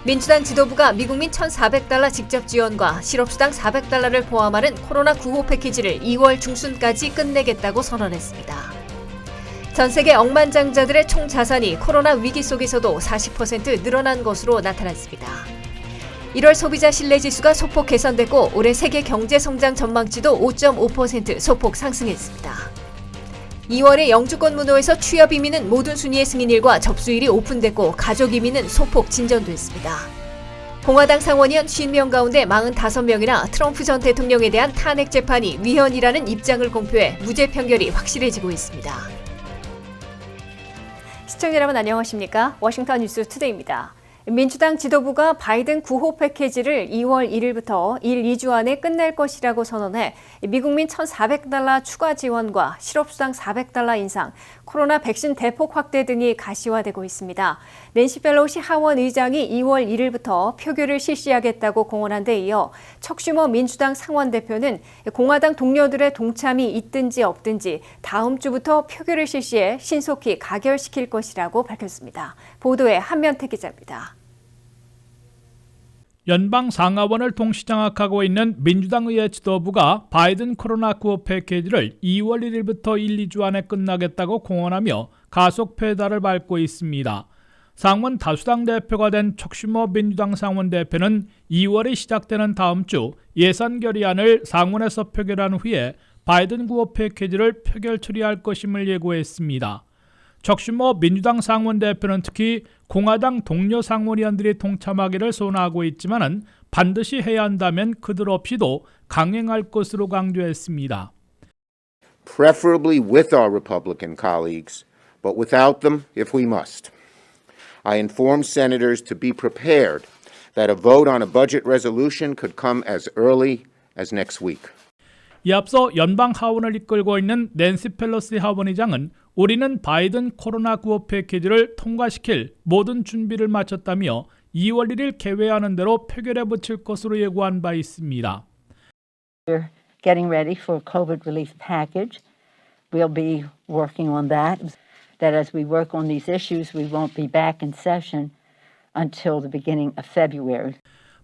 민주당 지도부가 미국민 1,400달러 직접 지원과 실업수당 400달러를 포함하는 코로나 구호 패키지를 2월 중순까지 끝내겠다고 선언했습니다. 전 세계 억만장자들의 총 자산이 코로나 위기 속에서도 40% 늘어난 것으로 나타났습니다. 1월 소비자 신뢰지수가 소폭 개선됐고 올해 세계 경제 성장 전망치도 5.5% 소폭 상승했습니다. 2월에 영주권 문호에서 취업 이민은 모든 순위의 승인일과 접수일이 오픈됐고 가족 이민은 소폭 진전됐습니다. 공화당 상원의원 50명 가운데 45명이나 트럼프 전 대통령에 대한 탄핵 재판이 위헌이라는 입장을 공표해 무죄 판결이 확실해지고 있습니다. 시청자 여러분 안녕하십니까? 워싱턴 뉴스 투데이입니다. 민주당 지도부가 바이든 9호 패키지를 2월 1일부터 2주 안에 끝낼 것이라고 선언해 미국민 1,400달러 추가 지원과 실업수당 400달러 인상, 코로나 백신 대폭 확대 등이 가시화되고 있습니다. 낸시 펠로시 하원 의장이 2월 1일부터 표결을 실시하겠다고 공언한 데 이어 척 슈머 민주당 상원 대표는 공화당 동료들의 동참이 있든지 없든지 다음 주부터 표결을 실시해 신속히 가결시킬 것이라고 밝혔습니다. 보도에 한면태 기자입니다. 연방 상하원을 동시 장악하고 있는 민주당 의회 지도부가 바이든 코로나9 패키지를 2월 1일부터 2주 안에 끝나겠다고 공언하며 가속 페달을 밟고 있습니다. 상원 다수당 대표가 된 척 슈머 민주당 상원 대표는 2월이 시작되는 다음 주 예산 결의안을 상원에서 표결한 후에 바이든 9호 패키지를 표결 처리할 것임을 예고했습니다. 척 슈머 민주당 상원 대표는 특히 공화당 동료 상원의원들이 동참하기를 소원하고 있지만 반드시 해야 한다면 그들 없이도 강행할 것으로 강조했습니다. Preferably with our Republican colleagues, but without them if we must. I informed senators to be prepared that a vote on a budget resolution could come as early as next week. 이 앞서 연방 하원을 이끌고 있는 낸시 펠로시 하원의장은 우리는 바이든 코로나9 패키지를 통과시킬 모든 준비를 마쳤다며 2월 1일 개회하는 대로 표결에 붙일 것으로 예고한 바 있습니다. We're getting ready for a COVID relief package. We'll be working on that. That as we work on these issues, we won't be back in session until the beginning of February.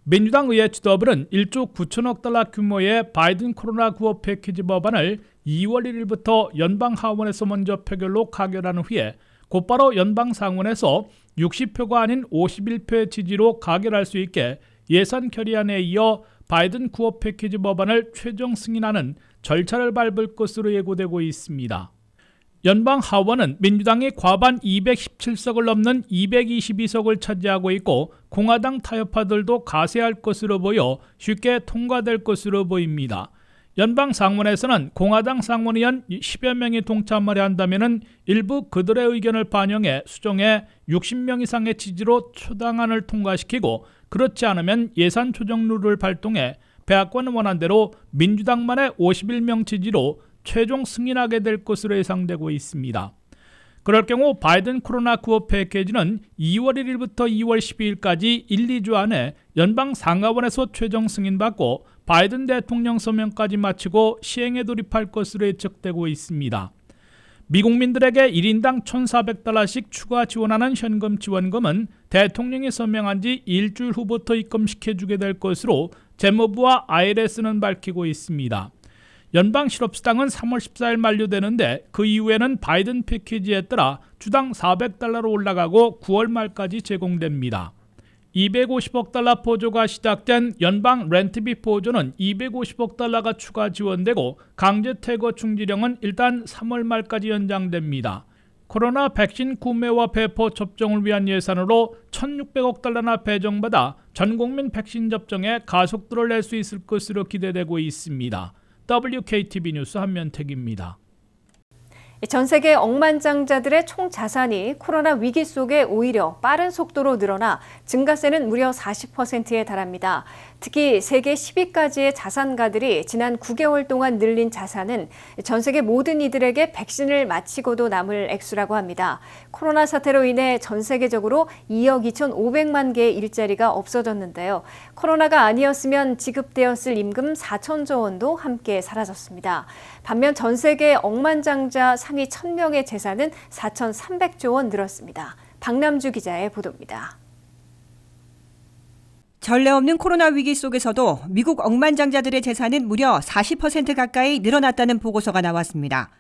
민주당 의회 지도부는 1조 9천억 달러 규모의 바이든 코로나9 패키지 법안을 2월 1일부터 연방 하원에서 먼저 표결로 가결한 후에 곧바로 연방 상원에서 60표가 아닌 51표의 지지로 가결할 수 있게 예산 결의안에 이어 바이든 9호 패키지 법안을 최종 승인하는 절차를 밟을 것으로 예고되고 있습니다. 연방 하원은 민주당이 과반 217석을 넘는 222석을 차지하고 있고 공화당 타협파들도 가세할 것으로 보여 쉽게 통과될 것으로 보입니다. 연방 상원에서는 공화당 상원의원 10여 명이 동참을 한다면 일부 그들의 의견을 반영해 수정해 60명 이상의 지지로 초당안을 통과시키고 그렇지 않으면 예산 조정 룰을 발동해 백악관은 원한 대로 민주당만의 51명 지지로 최종 승인하게 될 것으로 예상되고 있습니다. 그럴 경우 바이든 코로나9 패키지는 2월 1일부터 2월 12일까지 2주 안에 연방 상하원에서 최종 승인받고 바이든 대통령 서명까지 마치고 시행에 돌입할 것으로 예측되고 있습니다. 미국민들에게 1인당 1,400달러씩 추가 지원하는 현금 지원금은 대통령이 서명한 지 일주일 후부터 입금시켜주게 될 것으로 재무부와 IRS는 밝히고 있습니다. 연방 실업수당은 3월 14일 만료되는데 그 이후에는 바이든 패키지에 따라 주당 400달러로 올라가고 9월 말까지 제공됩니다. 250억 달러 보조가 시작된 연방 렌트비 보조는 250억 달러가 추가 지원되고 강제퇴거 중지령은 일단 3월 말까지 연장됩니다. 코로나 백신 구매와 배포 접종을 위한 예산으로 1,600억 달러나 배정받아 전국민 백신 접종에 가속도를 낼 수 있을 것으로 기대되고 있습니다. WKTV 뉴스 한면택입니다. 전 세계 억만장자들의 총 자산이 코로나 위기 속에 오히려 빠른 속도로 늘어나 증가세는 무려 40%에 달합니다. 특히 세계 10위까지의 자산가들이 지난 9개월 동안 늘린 자산은 전 세계 모든 이들에게 백신을 마치고도 남을 액수라고 합니다. 코로나 사태로 인해 전 세계적으로 2억 2,500만 개의 일자리가 없어졌는데요. 코로나가 아니었으면 지급되었을 임금 4천조 원도 함께 사라졌습니다. 반면 전 세계 억만장자 상위 1,000명의 재산은 4,300조 원 늘었습니다. 박남주 기자의 보도입니다. 전례 없는 코로나 위기 속에서도 미국 억만장자들의 재산은 무려 40% 가까이 늘어났다는 보고서가 나왔습니다.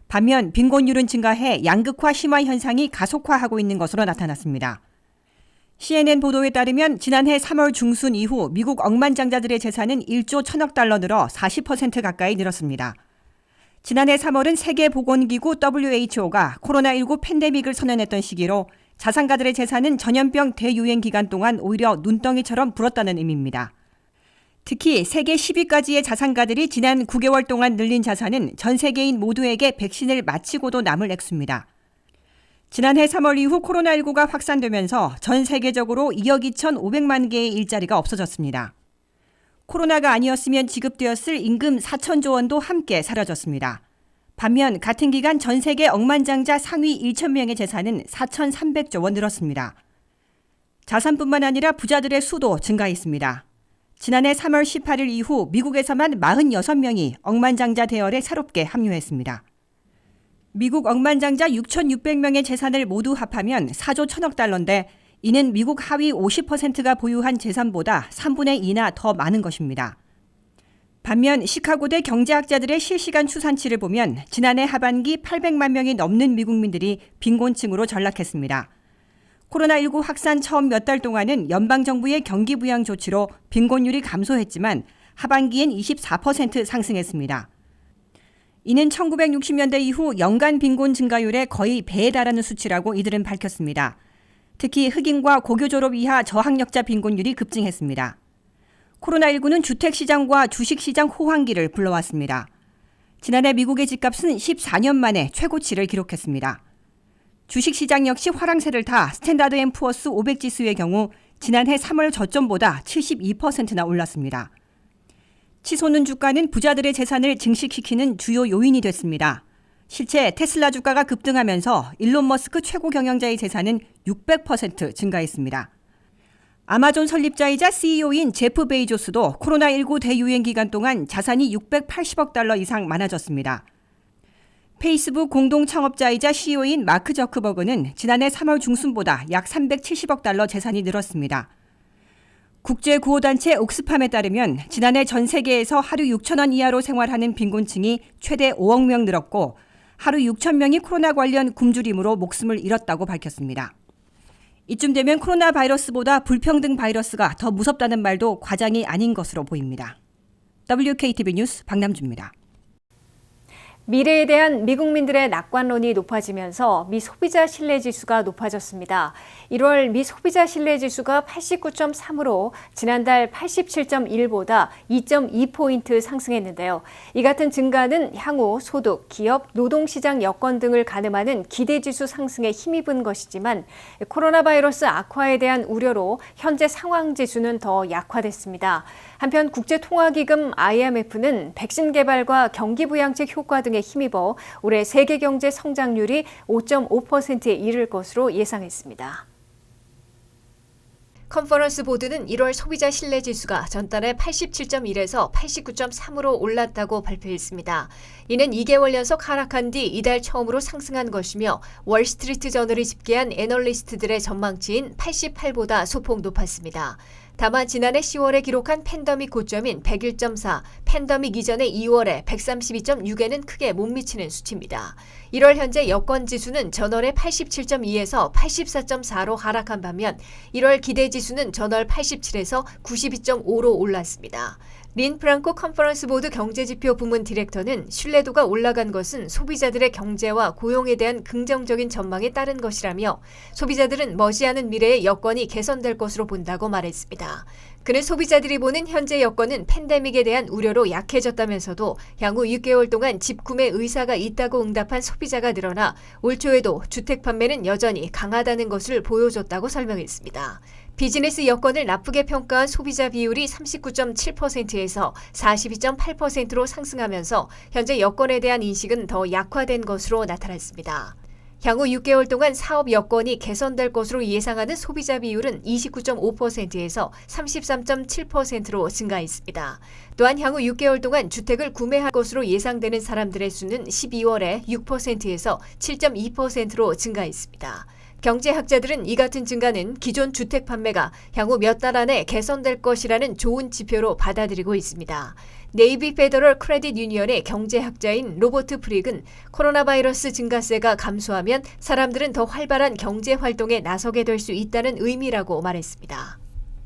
반면 빈곤율은 증가해 양극화 심화 현상이 가속화하고 있는 것으로 나타났습니다. CNN 보도에 따르면 지난해 3월 중순 이후 미국 억만장자들의 재산은 1조 1천억 달러 늘어 40% 가까이 늘었습니다. 지난해 3월은 세계보건기구 WHO가 코로나19 팬데믹을 선언했던 시기로 자산가들의 재산은 전염병 대유행 기간 동안 오히려 눈덩이처럼 불었다는 의미입니다. 특히 세계 10위까지의 자산가들이 지난 9개월 동안 늘린 자산은 전 세계인 모두에게 백신을 마치고도 남을 액수입니다. 지난해 3월 이후 코로나19가 확산되면서 전 세계적으로 2억 2,500만 개의 일자리가 없어졌습니다. 코로나가 아니었으면 지급되었을 임금 4천조 원도 함께 사라졌습니다. 반면 같은 기간 전 세계 억만장자 상위 1,000명의 재산은 4,300조 원 늘었습니다. 자산뿐만 아니라 부자들의 수도 증가했습니다. 지난해 3월 18일 이후 미국에서만 46명이 억만장자 대열에 새롭게 합류했습니다. 미국 억만장자 6,600명의 재산을 모두 합하면 4조 1천억 달러인데 이는 미국 하위 50%가 보유한 재산보다 3분의 2나 더 많은 것입니다. 반면 시카고대 경제학자들의 실시간 추산치를 보면 지난해 하반기 800만 명이 넘는 미국민들이 빈곤층으로 전락했습니다. 코로나19 확산 처음 몇 달 동안은 연방정부의 경기부양 조치로 빈곤율이 감소했지만 하반기엔 24% 상승했습니다. 이는 1960년대 이후 연간 빈곤 증가율의 거의 배에 달하는 수치라고 이들은 밝혔습니다. 특히 흑인과 고교 졸업 이하 저학력자 빈곤율이 급증했습니다. 코로나19는 주택시장과 주식시장 호황기를 불러왔습니다. 지난해 미국의 집값은 14년 만에 최고치를 기록했습니다. 주식시장 역시 화랑새를 타 스탠다드 앤 푸어스 500 지수의 경우 지난해 3월 저점보다 72%나 올랐습니다. 치솟는 주가는 부자들의 재산을 증식시키는 주요 요인이 됐습니다. 실제 테슬라 주가가 급등하면서 일론 머스크 최고 경영자의 재산은 600% 증가했습니다. 아마존 설립자이자 CEO인 제프 베이조스도 코로나19 대유행 기간 동안 자산이 680억 달러 이상 많아졌습니다. 페이스북 공동 창업자이자 CEO인 마크 저크버그는 지난해 3월 중순보다 약 370억 달러 재산이 늘었습니다. 국제구호단체 옥스팜에 따르면 지난해 전 세계에서 하루 6천 원 이하로 생활하는 빈곤층이 최대 5억 명 늘었고 하루 6천 명이 코로나 관련 굶주림으로 목숨을 잃었다고 밝혔습니다. 이쯤 되면 코로나 바이러스보다 불평등 바이러스가 더 무섭다는 말도 과장이 아닌 것으로 보입니다. WKTV 뉴스 박남주입니다. 미래에 대한 미국민들의 낙관론이 높아지면서 미 소비자 신뢰지수가 높아졌습니다. 1월 미 소비자 신뢰지수가 89.3으로 지난달 87.1보다 2.2포인트 상승했는데요. 이 같은 증가는 향후 소득, 기업, 노동시장 여건 등을 가늠하는 기대지수 상승에 힘입은 것이지만 코로나 바이러스 악화에 대한 우려로 현재 상황지수는 더 약화됐습니다. 한편 국제통화기금 IMF는 백신 개발과 경기부양책 효과 등에 힘입어 올해 세계 경제 성장률이 5.5%에 이를 것으로 예상했습니다. 컨퍼런스 보드는 1월 소비자 신뢰지수가 전달에 87.1에서 89.3으로 올랐다고 발표했습니다. 이는 2개월 연속 하락한 뒤 이달 처음으로 상승한 것이며 월스트리트 저널이 집계한 애널리스트들의 전망치인 88보다 소폭 높았습니다. 다만 지난해 10월에 기록한 팬데믹 고점인 101.4, 팬데믹 이전의 2월에 132.6에는 크게 못 미치는 수치입니다. 1월 현재 여건지수는 전월의 87.2에서 84.4로 하락한 반면 1월 기대지수는 전월 87에서 92.5로 올랐습니다. 린 프랑코 컨퍼런스 보드 경제지표 부문 디렉터는 신뢰도가 올라간 것은 소비자들의 경제와 고용에 대한 긍정적인 전망에 따른 것이라며 소비자들은 머지않은 미래에 여건이 개선될 것으로 본다고 말했습니다. 그는 소비자들이 보는 현재 여건은 팬데믹에 대한 우려로 약해졌다면서도 향후 6개월 동안 집 구매 의사가 있다고 응답한 소비자가 늘어나 올 초에도 주택 판매는 여전히 강하다는 것을 보여줬다고 설명했습니다. 비즈니스 여건을 나쁘게 평가한 소비자 비율이 39.7%에서 42.8%로 상승하면서 현재 여건에 대한 인식은 더 약화된 것으로 나타났습니다. 향후 6개월 동안 사업 여건이 개선될 것으로 예상하는 소비자 비율은 29.5%에서 33.7%로 증가했습니다. 또한 향후 6개월 동안 주택을 구매할 것으로 예상되는 사람들의 수는 12월에 6%에서 7.2%로 증가했습니다. 경제학자들은 이 같은 증가는 기존 주택 판매가 향후 몇 달 안에 개선될 것이라는 좋은 지표로 받아들이고 있습니다. 네이비 페더럴 크레딧 유니언의 경제학자인 로버트 프릭은 코로나 바이러스 증가세가 감소하면 사람들은 더 활발한 경제 활동에 나서게 될 수 있다는 의미라고 말했습니다.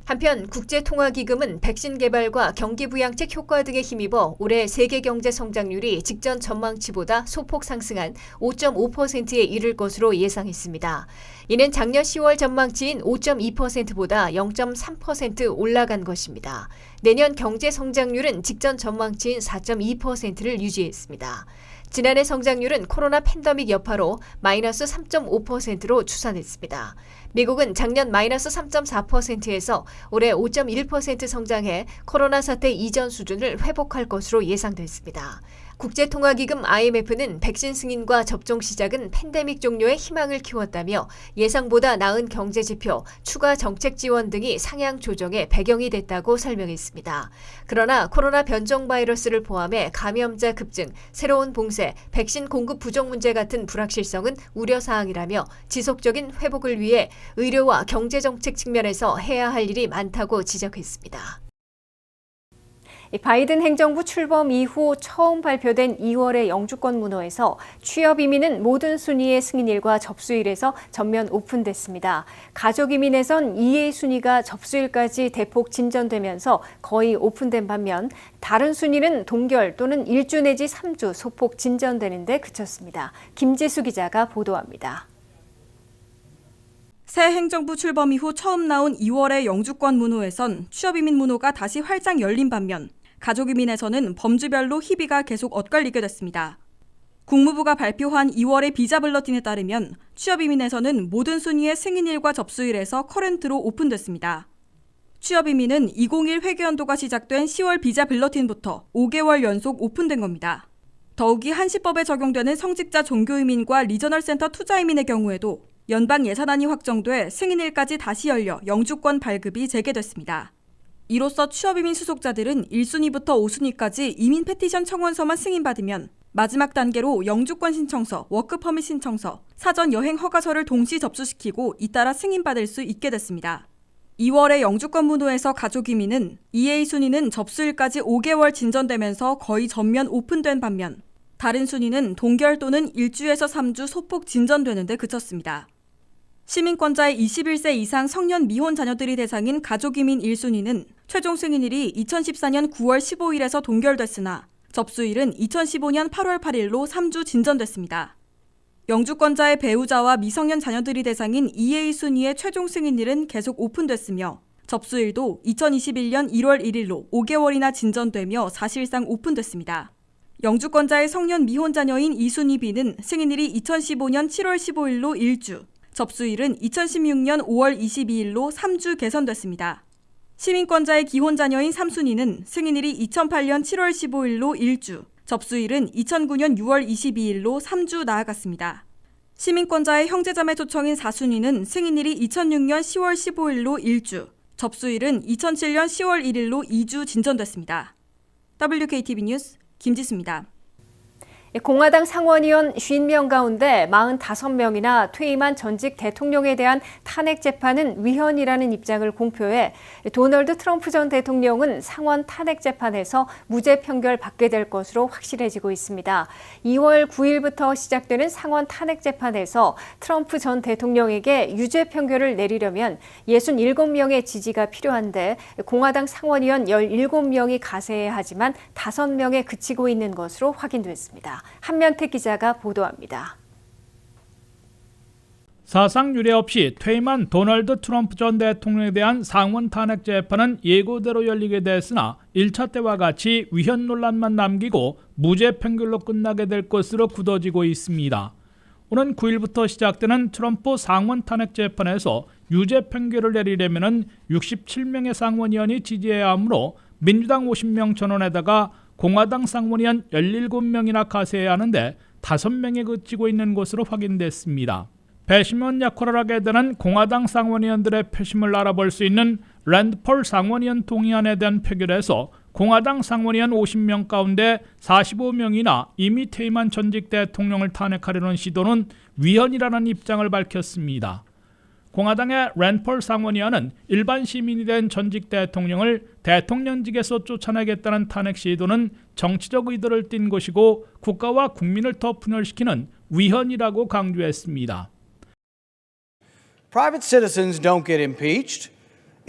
한편 국제통화기금은 백신 개발과 경기 부양책 효과 등에 힘입어 올해 세계 경제 성장률이 직전 전망치보다 소폭 상승한 5.5%에 이를 것으로 예상했습니다. 이는 작년 10월 전망치인 5.2%보다 0.3% 올라간 것입니다. 내년 경제 성장률은 직전 전망치인 4.2%를 유지했습니다. 지난해 성장률은 코로나 팬데믹 여파로 마이너스 3.5%로 추산했습니다. 미국은 작년 마이너스 3.4%에서 올해 5.1% 성장해 코로나 사태 이전 수준을 회복할 것으로 예상됐습니다. 국제통화기금 IMF는 백신 승인과 접종 시작은 팬데믹 종료에 희망을 키웠다며 예상보다 나은 경제 지표, 추가 정책 지원 등이 상향 조정의 배경이 됐다고 설명했습니다. 그러나 코로나 변종 바이러스를 포함해 감염자 급증, 새로운 봉쇄, 백신 공급 부족 문제 같은 불확실성은 우려사항이라며 지속적인 회복을 위해 의료와 경제정책 측면에서 해야 할 일이 많다고 지적했습니다. 바이든 행정부 출범 이후 처음 발표된 2월의 영주권 문호에서 취업 이민은 모든 순위의 승인일과 접수일에서 전면 오픈됐습니다. 가족 이민에선 2의 순위가 접수일까지 대폭 진전되면서 거의 오픈된 반면 다른 순위는 동결 또는 1주 내지 3주 소폭 진전되는 데 그쳤습니다. 김지수 기자가 보도합니다. 새 행정부 출범 이후 처음 나온 2월의 영주권 문호에선 취업이민 문호가 다시 활짝 열린 반면 가족이민에서는 범주별로 희비가 계속 엇갈리게 됐습니다. 국무부가 발표한 2월의 비자 블러틴에 따르면 취업이민에서는 모든 순위의 승인일과 접수일에서 커런트로 오픈됐습니다. 취업이민은 2021 회계연도가 시작된 10월 비자 블러틴부터 5개월 연속 오픈된 겁니다. 더욱이 한시법에 적용되는 성직자 종교이민과 리저널센터 투자이민의 경우에도 연방 예산안이 확정돼 승인일까지 다시 열려 영주권 발급이 재개됐습니다. 이로써 취업이민 수속자들은 1순위부터 5순위까지 이민 페티션 청원서만 승인받으면 마지막 단계로 영주권 신청서, 워크퍼밋 신청서, 사전 여행 허가서를 동시 접수시키고 잇따라 승인받을 수 있게 됐습니다. 2월의 영주권 문호에서 가족이민은 2A 순위는 접수일까지 5개월 진전되면서 거의 전면 오픈된 반면 다른 순위는 동결 또는 1주에서 3주 소폭 진전되는 데 그쳤습니다. 시민권자의 21세 이상 성년 미혼 자녀들이 대상인 가족이민 1순위는 최종 승인일이 2014년 9월 15일에서 동결됐으나 접수일은 2015년 8월 8일로 3주 진전됐습니다. 영주권자의 배우자와 미성년 자녀들이 대상인 2A 순위의 최종 승인일은 계속 오픈됐으며 접수일도 2021년 1월 1일로 5개월이나 진전되며 사실상 오픈됐습니다. 영주권자의 성년 미혼 자녀인 2순위 B는 승인일이 2015년 7월 15일로 1주, 접수일은 2016년 5월 22일로 3주 개선됐습니다. 시민권자의 기혼 자녀인 3순위는 승인일이 2008년 7월 15일로 1주, 접수일은 2009년 6월 22일로 3주 나아갔습니다. 시민권자의 형제자매 초청인 4순위는 승인일이 2006년 10월 15일로 1주, 접수일은 2007년 10월 1일로 2주 진전됐습니다. WKTV 뉴스 김지수입니다. 공화당 상원의원 50명 가운데 45명이나 퇴임한 전직 대통령에 대한 탄핵 재판은 위헌이라는 입장을 공표해 도널드 트럼프 전 대통령은 상원 탄핵 재판에서 무죄 판결 받게 될 것으로 확실해지고 있습니다. 2월 9일부터 시작되는 상원 탄핵 재판에서 트럼프 전 대통령에게 유죄 판결을 내리려면 67명의 지지가 필요한데 공화당 상원의원 17명이 가세해야 하지만 5명에 그치고 있는 것으로 확인됐습니다. 한면택 기자가 보도합니다. 사상 유례 없이 퇴임한 도널드 트럼프 전 대통령에 대한 상원 탄핵 재판은 예고대로 열리게 됐으나 1차 때와 같이 위헌 논란만 남기고 무죄 판결로 끝나게 될 것으로 굳어지고 있습니다. 오는 9일부터 시작되는 트럼프 상원 탄핵 재판에서 유죄 판결을 내리려면 67명의 상원의원이 지지해야 하므로 민주당 50명 전원에다가 공화당 상원의원 17명이나 가세해야 하는데 5명에 그치고 있는 것으로 확인됐습니다. 배심원 역할을 하게 되는 공화당 상원의원들의 표심을 알아볼 수 있는 랜드 폴 상원의원 동의안에 대한 표결에서 공화당 상원의원 50명 가운데 45명이나 이미 퇴임한 전직 대통령을 탄핵하려는 시도는 위헌이라는 입장을 밝혔습니다. 공화당의 랜펄 상원의원은 일반 시민이 된 전직 대통령을 대통령직에서 쫓아내겠다는 탄핵 시도는 정치적 의도를 띤 것이고 국가와 국민을 더 분열시키는 위헌이라고 강조했습니다. Private citizens don't get impeached.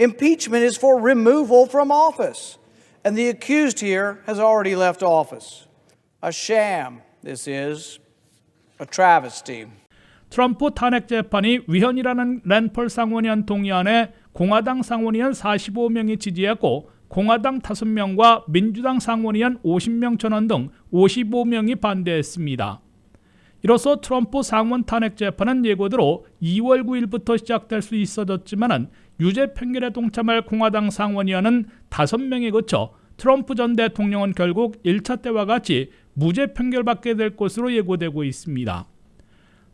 Impeachment is for removal from office. And the accused here has already left office. A sham, this is. A travesty. 트럼프 탄핵 재판이 위헌이라는 랜펄 상원의원 동의안에 공화당 상원의원 45명이 지지했고 공화당 5명과 민주당 상원의원 50명 전원 등 55명이 반대했습니다. 이로써 트럼프 상원 탄핵 재판은 예고대로 2월 9일부터 시작될 수 있어졌지만 유죄 판결에 동참할 공화당 상원의원은 5명에 그쳐 트럼프 전 대통령은 결국 1차 때와 같이 무죄 판결받게 될 것으로 예고되고 있습니다.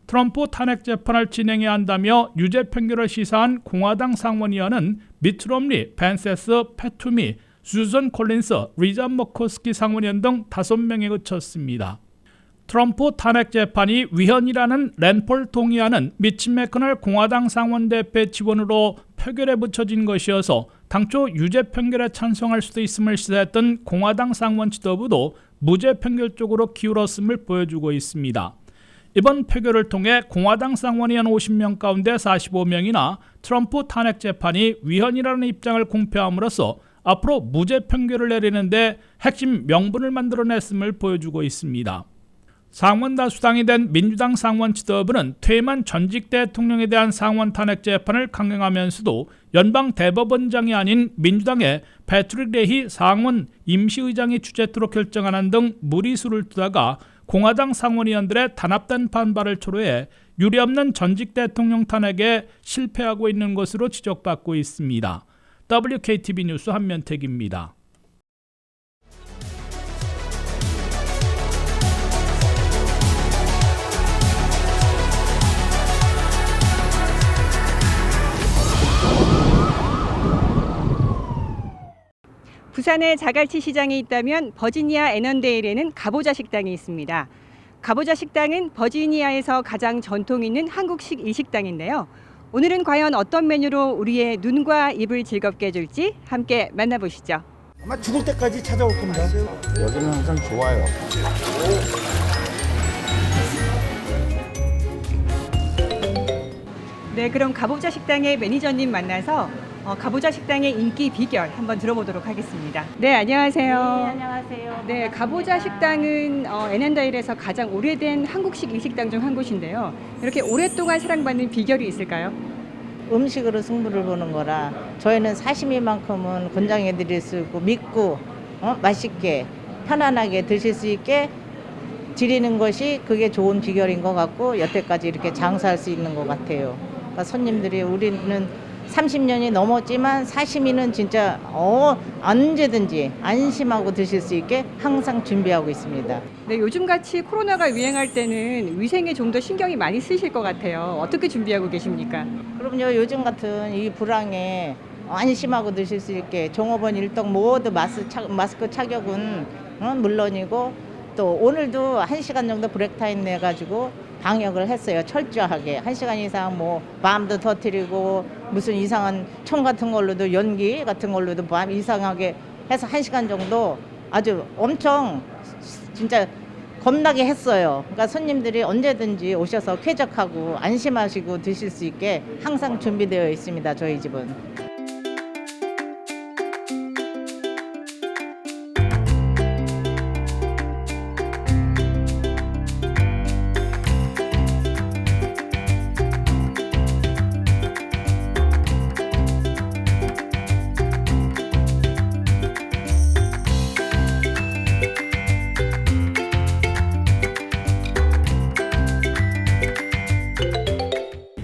트럼프 탄핵 재판을 진행해야 한다며 유죄 판결을 시사한 공화당 상원의원은 미트 롬니, 펜세스, 팻 투미, 수전 콜린스, 리잔 머커스키 상원의원 등 5명에 그쳤습니다. 트럼프 탄핵 재판이 위헌이라는 랜펄 동의안은 미치 매커널 공화당 상원대표의 지원으로 표결에 붙여진 것이어서 당초 유죄 판결에 찬성할 수도 있음을 시사했던 공화당 상원 지도부도 무죄 판결 쪽으로 기울었음을 보여주고 있습니다. 이번 표결을 통해 공화당 상원의원 50명 가운데 45명이나 트럼프 탄핵 재판이 위헌이라는 입장을 공표함으로써 앞으로 무죄 판결을 내리는데 핵심 명분을 만들어냈음을 보여주고 있습니다. 상원 다수당이 된 민주당 상원 지도부는 퇴임한 전직 대통령에 대한 상원 탄핵 재판을 강행하면서도 연방 대법원장이 아닌 민주당의 패트릭 레히 상원 임시의장이 주재토록 결정하는 등 무리수를 두다가 공화당 상원의원들의 단합된 반발을 초래해 유례없는 전직 대통령 탄핵에 실패하고 있는 것으로 지적받고 있습니다. WKTV 뉴스 한면택입니다. 부산에 자갈치 시장이 있다면 버지니아 애넌데일에는 가보자 식당이 있습니다. 가보자 식당은 버지니아에서 가장 전통 있는 한국식 일식당인데요. 오늘은 과연 어떤 메뉴로 우리의 눈과 입을 즐겁게 해줄지 함께 만나보시죠. 아마 죽을 때까지 찾아올 겁니다. 여기는 항상 좋아요. 네, 그럼 가보자 식당의 매니저님 만나서 가보자 식당의 인기 비결 한번 들어보도록 하겠습니다. 네, 안녕하세요. 네, 안녕하세요. 네, 가보자 식당은 애넌데일에서 가장 오래된 한국식 일식당 중 한 곳인데요. 이렇게 오랫동안 사랑받는 비결이 있을까요? 음식으로 승부를 보는 거라 저희는 사시미만큼은 권장해 드릴 수 있고 믿고 맛있게 편안하게 드실 수 있게 드리는 것이 그게 좋은 비결인 것 같고 여태까지 이렇게 장사할 수 있는 것 같아요. 그러니까 손님들이 우리는 30년이 넘었지만 사시미는 진짜 언제든지 안심하고 드실 수 있게 항상 준비하고 있습니다. 네, 요즘같이 코로나가 유행할 때는 위생에 좀 더 신경이 많이 쓰이실 것 같아요. 어떻게 준비하고 계십니까? 그럼요, 요즘 같은 이 불황에 안심하고 드실 수 있게 종업원 일동 모두 마스크 착용은 물론이고 또 오늘도 1시간 정도 브레이크 타임 내가지고 방역을 했어요. 철저하게 1시간 이상 뭐 밤도 터뜨리고 무슨 이상한 총 같은 걸로도 연기 같은 걸로도 밤 이상하게 해서 1시간 정도 아주 엄청 진짜 겁나게 했어요. 그러니까 손님들이 언제든지 오셔서 쾌적하고 안심하시고 드실 수 있게 항상 준비되어 있습니다. 저희 집은.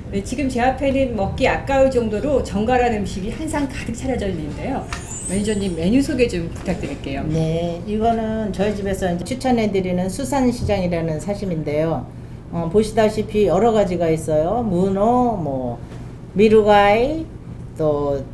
네, 지금 제 앞에는 먹기 아까울 정도로 정갈한 음식이 한상 가득 차려져 있는데요. 매니저님 메뉴 소개 좀 부탁드릴게요. 네, 이거는 저희 집에서 이제 추천해드리는 수산시장이라는 사심인데요. 보시다시피 여러 가지가 있어요. 문어, 뭐 미루가이, 또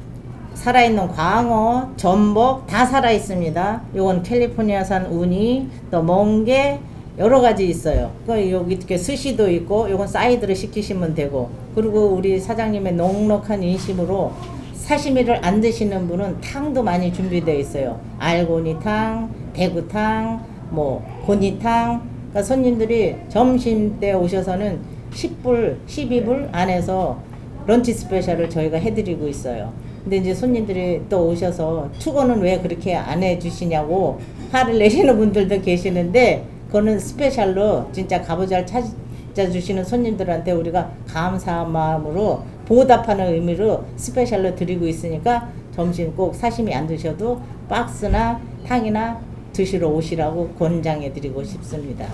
살아있는 광어, 전복 다 살아있습니다. 요건 캘리포니아산 우니, 또 멍게 여러 가지 있어요. 여기 이렇게 스시도 있고 요건 사이드를 시키시면 되고, 그리고 우리 사장님의 넉넉한 인심으로 사시미를 안 드시는 분은 탕도 많이 준비되어 있어요. 알고니탕, 대구탕, 뭐 고니탕. 그러니까 손님들이 점심 때 오셔서는 10불, 12불 안에서 런치 스페셜을 저희가 해드리고 있어요. 근데 이제 손님들이 또 오셔서 투고는 왜 그렇게 안 해주시냐고 화를 내시는 분들도 계시는데, 그거는 스페셜로 진짜 값을 잘 찾아주시는 손님들한테 우리가 감사한 마음으로 보답하는 의미로 스페셜로 드리고 있으니까 점심 꼭 사시미 안 드셔도 박스나 탕이나 드시러 오시라고 권장해 드리고 싶습니다.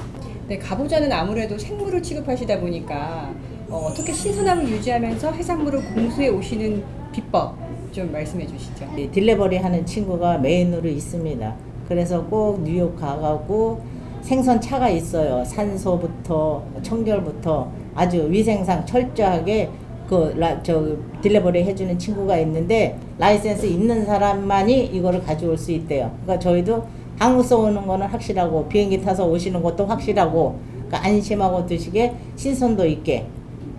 네, 가보자는 아무래도 생물을 취급하시다 보니까 어떻게 신선함을 유지하면서 해산물을 공수해 오시는 비법 좀 말씀해 주시죠. 딜리버리 하는 친구가 메인으로 있습니다. 그래서 꼭 뉴욕 가가고 생선 차가 있어요. 산소부터 청결부터 아주 위생상 철저하게 딜리버리 해주는 친구가 있는데, 라이센스 있는 사람만이 이거를 가져올 수 있대요. 그러니까 저희도 한국서 오는 거는 확실하고 비행기 타서 오시는 것도 확실하고, 그러니까 안심하고 드시게 신선도 있게.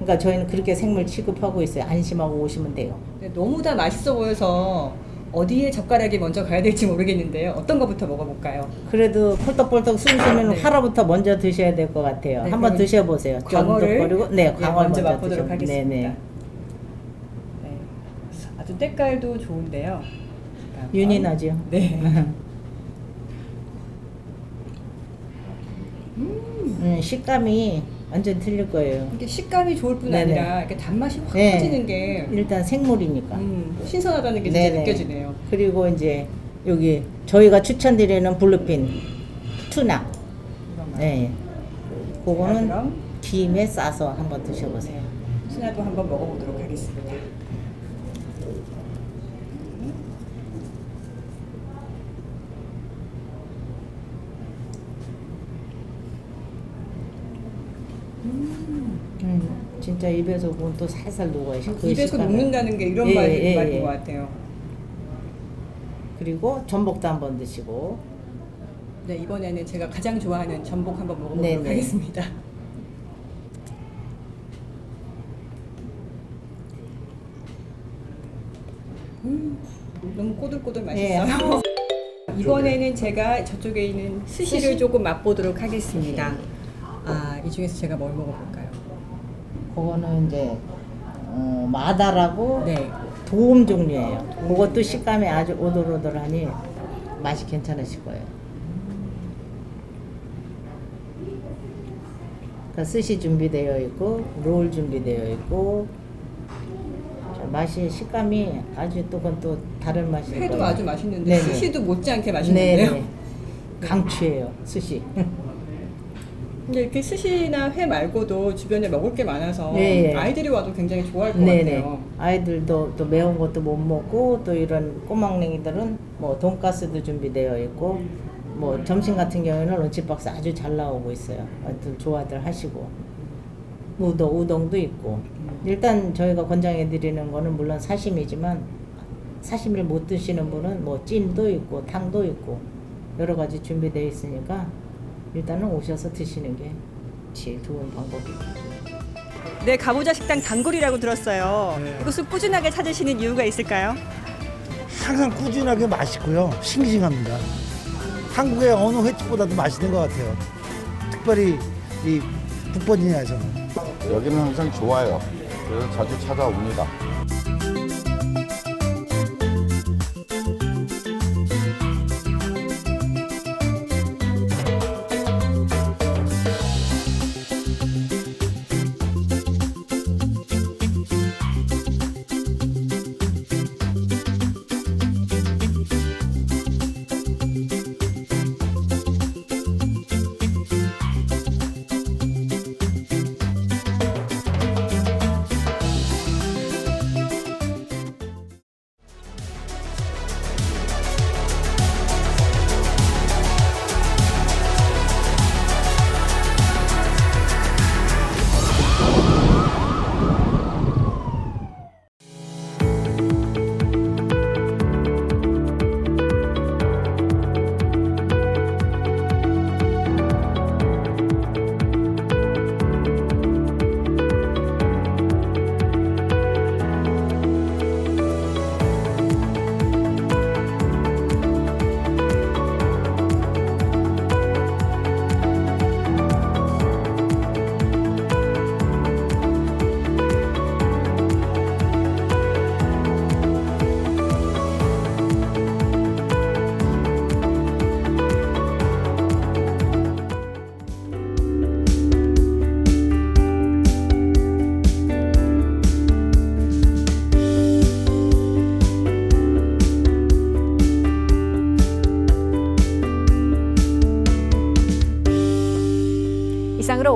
그러니까 저희는 그렇게 생물 취급하고 있어요. 안심하고 오시면 돼요. 네, 너무 다 맛있어 보여서 어디에 젓가락이 먼저 가야 될지 모르겠는데요. 어떤 거부터 먹어볼까요? 그래도 펄떡펄떡 숨쉬면 네. 화로부터 먼저 드셔야 될 것 같아요. 네, 한번 그럼 드셔보세요. 광어를 쫀득거리고, 네, 광어 먼저 맛보도록 드셔- 하겠습니다. 네네. 네, 아주 때깔도 좋은데요. 윤이 나죠. 네. 식감이 완전 틀릴 거예요. 이게 식감이 좋을 뿐 네네. 아니라 이렇게 단맛이 확 네. 퍼지는 게 일단 생물이니까. 신선하다는 게 진짜 네네. 느껴지네요. 그리고 이제 여기 저희가 추천드리는 블루핀 투나. 네. 그거는 그럼 김에 싸서 한번 드셔보세요. 순화도 한번 먹어보도록 하겠습니다. 진짜 입에서 그건 또 살살 녹아요. 그 입에서 식감이. 녹는다는 게 이런 예, 맛인 예. 것 같아요. 그리고 전복도 한번 드시고. 네, 이번에는 제가 가장 좋아하는 전복 한번 먹어보도록 네네. 하겠습니다. 너무 꼬들꼬들 맛있어요. 이번에는 제가 저쪽에 있는 스시를 조금 맛보도록 하겠습니다. 이 중에서 제가 뭘 먹어볼까요? 그거는 이제 마다라고 네. 도움 종류예요. 그것도 식감이 아주 오돌오돌하니 맛이 괜찮으실 거예요. 그러니까 스시 준비되어 있고 롤 준비되어 있고, 맛이 식감이 아주 또 그건 또 다른 맛일 거예요. 회도 아주 맛있는데 네네. 스시도 못지않게 맛있는데요. 네네. 강추예요, 스시. 근데 이렇게 스시나 회 말고도 주변에 먹을 게 많아서 네. 아이들이 와도 굉장히 좋아할 것 네네. 같아요. 아이들도 또 매운 것도 못 먹고, 또 이런 꼬막냉이들은 뭐 돈가스도 준비되어 있고, 뭐 점심 같은 경우에는 런치박스 아주 잘 나오고 있어요. 아이들 좋아들 하시고, 우동도 있고. 일단 저희가 권장해 드리는 거는 물론 사시미지만, 사시미를 못 드시는 분은 뭐 찜도 있고 탕도 있고 여러 가지 준비되어 있으니까 일단은 오셔서 드시는 게 제일 좋은 방법입니다. 네, 가보자 식당 단골이라고 들었어요. 이곳을 꾸준하게 찾으시는 이유가 있을까요? 항상 꾸준하게 맛있고요. 싱싱합니다. 한국의 어느 횟집보다도 맛있는 것 같아요. 특별히 이 북버지니아에서는. 여기는 항상 좋아요. 그래서 자주 찾아옵니다.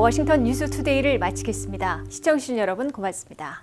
워싱턴 뉴스투데이를 마치겠습니다. 시청해주신 여러분 고맙습니다.